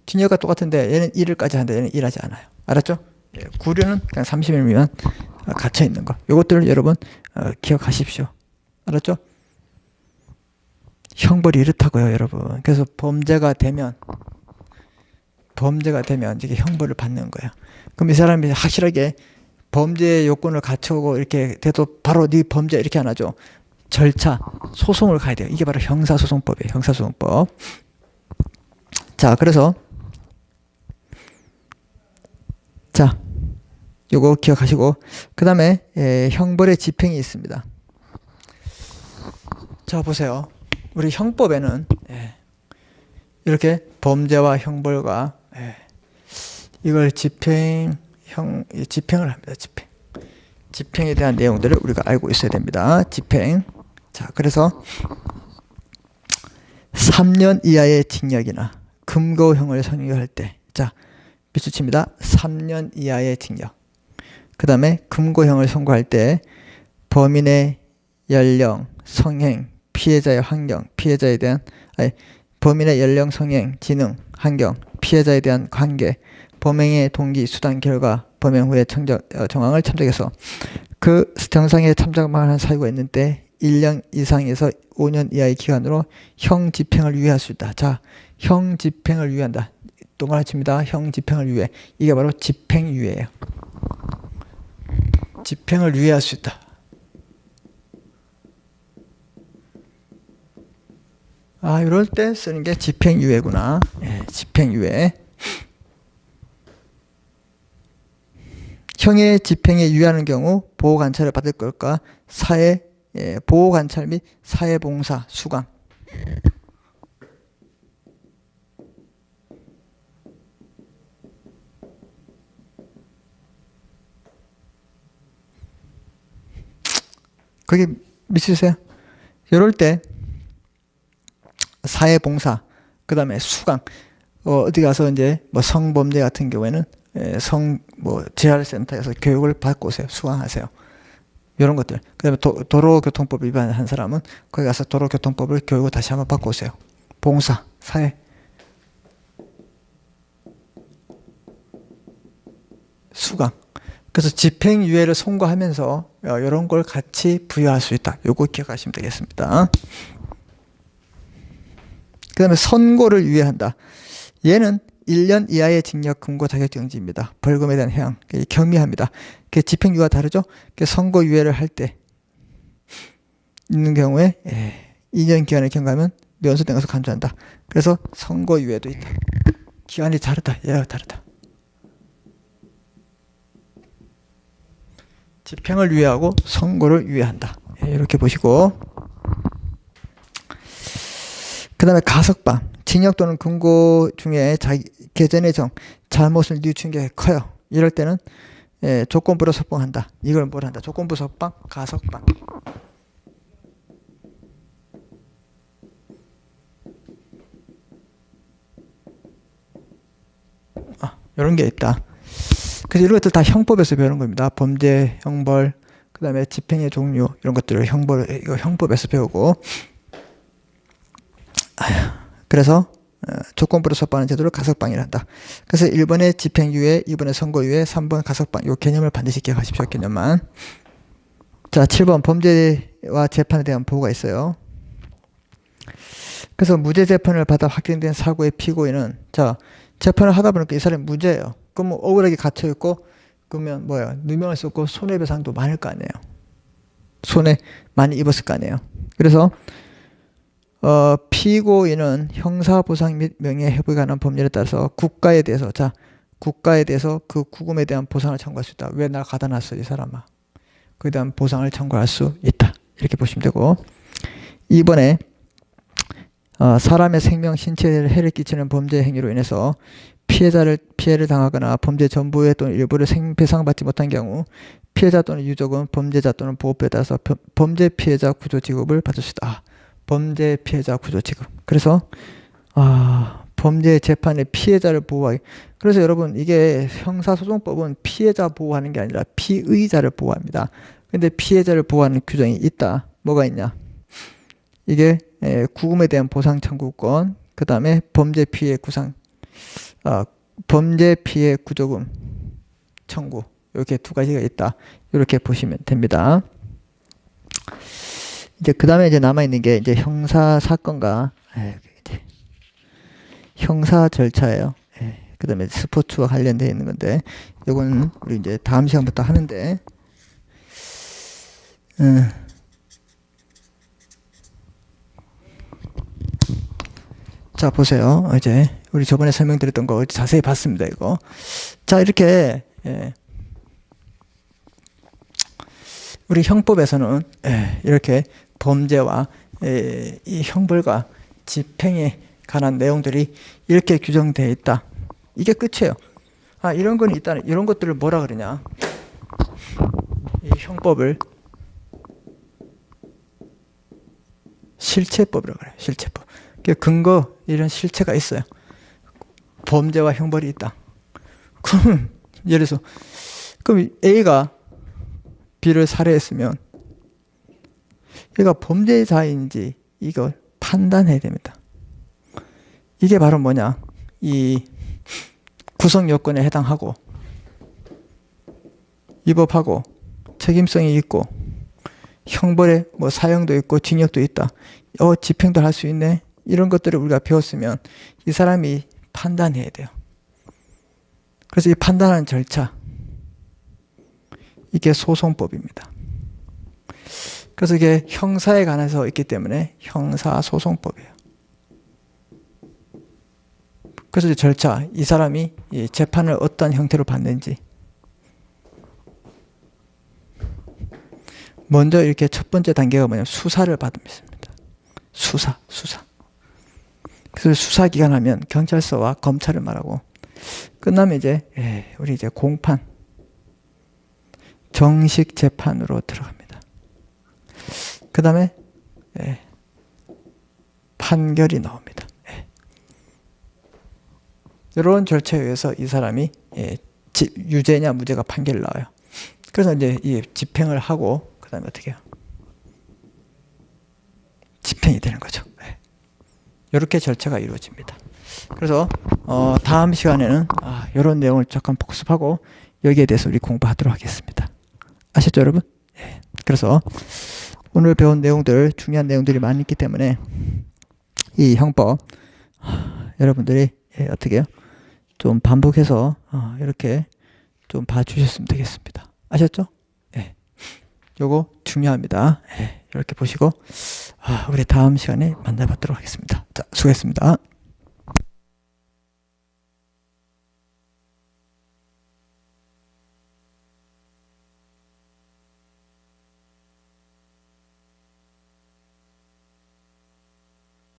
징역과 똑같은데 얘는 1일까지 한다. 얘는 일하지 않아요. 알았죠? 예. 구류는 그냥 30일 미만 갇혀 있는 거. 이것들을 여러분 기억하십시오. 알았죠? 형벌이 이렇다고요, 여러분. 그래서 범죄가 되면 이게 형벌을 받는 거예요. 그럼 이 사람이 확실하게 범죄의 요건을 갖추고 이렇게 돼도 바로 네 범죄 이렇게 안 하죠. 절차, 소송을 가야 돼요. 이게 바로 형사소송법이에요. 형사소송법. 자, 그래서 자, 요거 기억하시고, 그 다음에 형벌의 집행이 있습니다. 자, 보세요. 우리 형법에는 이렇게 범죄와 형벌과 이걸 집행을 합니다. 집행에 대한 내용들을 우리가 알고 있어야 됩니다. 집행. 자, 그래서 3년 이하의 징역이나 금고형을 선고할 때, 자, 밑줄 칩니다. 3년 이하의 징역. 그 다음에 금고형을 선고할 때 범인의 연령, 성행, 피해자의 환경, 범인의 연령, 성행, 지능, 환경, 피해자에 대한 관계, 범행의 동기, 수단, 결과, 범행 후의 정황을 참작해서 그 정상에 참작만 한 사유가 있는 때 1년 이상에서 5년 이하의 기간으로 형 집행을 유예할 수 있다. 자, 형 집행을 유예한다. 동그라미 칩니다. 형 집행을 유예. 이게 바로 집행유예예요. 집행을 유예할 수 있다. 이럴 때 쓰는 게 집행유예구나. 집행유예. 형의 집행에 유예하는 경우 보호관찰을 받을 것과 사회 보호관찰 및 사회봉사 수강. 거기 미치세요? 이럴 때 사회봉사, 그 다음에 수강, 어디 가서 이제 뭐 성범죄 같은 경우에는 재활센터에서 교육을 받고 오세요. 수강하세요. 이런 것들. 그 다음에 도로교통법 위반한 사람은 거기 가서 도로교통법을 교육을 다시 한번 받고 오세요. 봉사, 사회, 수강. 그래서 집행유예를 선고하면서 이런 걸 같이 부여할 수 있다. 요거 기억하시면 되겠습니다. 그 다음에 선고를 유예한다. 얘는 1년 이하의 징역, 금고, 자격정지입니다. 벌금에 대한 해양, 경미합니다. 집행유예가 다르죠? 선고유예를 할 때 있는 경우에 2년 기간을 경과하면 면소된 것을 간주한다. 그래서 선고유예도 있다. 기간이 다르다. 얘가 다르다. 집행을 유예하고 선고를 유예한다. 이렇게 보시고, 그 다음에 가석방. 징역 또는 금고 중에 개전의 잘못을 뉘우친 게 커요. 이럴 때는 조건부로 석방한다. 이걸 뭘 한다? 조건부 석방, 가석방. 이런 게 있다. 그래서 이런 것들 다 형법에서 배우는 겁니다. 범죄, 형벌, 그 다음에 집행의 종류, 이런 것들을 형법에서 배우고. 그래서 조건부로 석방하는 제도를 가석방이란다. 그래서 1번에 집행유예, 2번에 선고유예, 3번 가석방. 이 개념을 반드시 기억하십시오. 개념만. 자, 7번 범죄와 재판에 대한 보호가 있어요. 그래서 무죄 재판을 받아 확정된 사고의 피고인은, 자, 재판을 하다 보니까 이 사람이 무죄예요. 그럼 뭐 억울하게 갇혀있고, 그러면 뭐예요? 누명을 썼고 손해배상도 많을 거 아니에요. 손해 많이 입었을 거 아니에요. 그래서 피고인은 형사보상 및 명예회복에 관한 법률에 따라서 국가에 대해서 그 구금에 대한 보상을 청구할 수 있다. 왜 날 가다 놨어 이 사람아. 그에 대한 보상을 청구할 수 있다. 이렇게 보시면 되고, 이번에 사람의 생명, 신체에 해를 끼치는 범죄 행위로 인해서 피해를 당하거나 범죄 전부에 또는 일부를 배상받지 못한 경우 피해자 또는 유족은 범죄자 또는 보호법에 따라서 범죄 피해자 구조 지급을 받을 수 있다. 범죄 피해자 구조 지급. 그래서 범죄 재판의 피해자를 보호하기. 그래서 여러분, 이게 형사소송법은 피해자 보호하는 게 아니라 피의자를 보호합니다. 근데 피해자를 보호하는 규정이 있다. 뭐가 있냐? 이게 구금에 대한 보상 청구권, 그 다음에 범죄 피해 구조금 청구, 이렇게 두 가지가 있다. 이렇게 보시면 됩니다. 이제 그 다음에 이제 남아있는 게 이제 형사 사건과 형사 절차예요. 그 다음에 스포츠와 관련되어 있는 건데, 요거는 우리 이제 다음 시간부터 하는데, 자, 보세요. 이제 우리 저번에 설명드렸던 거 자세히 봤습니다, 이거. 자, 이렇게, 우리 형법에서는 이렇게 범죄와 이 형벌과 집행에 관한 내용들이 이렇게 규정되어 있다. 이게 끝이에요. 이런 건 있다. 이런 것들을 뭐라 그러냐? 이 형법을 실체법이라고 그래요. 실체법. 근거, 이런 실체가 있어요. 범죄와 형벌이 있다. 그럼 예를 들어서 그럼 A가 B를 살해했으면 얘가 범죄자인지 이걸 판단해야 됩니다. 이게 바로 뭐냐? 이 구성 요건에 해당하고 위법하고 책임성이 있고 형벌에 뭐 사형도 있고 징역도 있다. 집행도 할 수 있네. 이런 것들을 우리가 배웠으면 이 사람이 판단해야 돼요. 그래서 이 판단하는 절차, 이게 소송법입니다. 그래서 이게 형사에 관해서 있기 때문에 형사소송법이에요. 그래서 이 절차, 이 사람이 이 재판을 어떤 형태로 받는지, 먼저 이렇게 첫 번째 단계가 뭐냐면 수사를 받으면 있습니다. 수사. 그래서 수사 기간 하면 경찰서와 검찰을 말하고, 끝나면 이제 우리 이제 공판, 정식 재판으로 들어갑니다. 그 다음에 판결이 나옵니다. 이런 절차에 의해서 이 사람이 유죄냐 무죄가 판결이 나와요. 그래서 이제 이 집행을 하고 그 다음에 어떻게 해요? 집행이 되는 거죠. 이렇게 절차가 이루어집니다. 그래서 다음 시간에는 이런 내용을 잠깐 복습하고 여기에 대해서 우리 공부하도록 하겠습니다. 아셨죠, 여러분? 그래서 오늘 배운 내용들, 중요한 내용들이 많이 있기 때문에 이 형법 여러분들이 어떻게 해요? 좀 반복해서 이렇게 좀 봐주셨으면 되겠습니다. 아셨죠? 요거 중요합니다. 이렇게 보시고 우리 다음 시간에 만나뵙도록 하겠습니다. 자, 수고했습니다.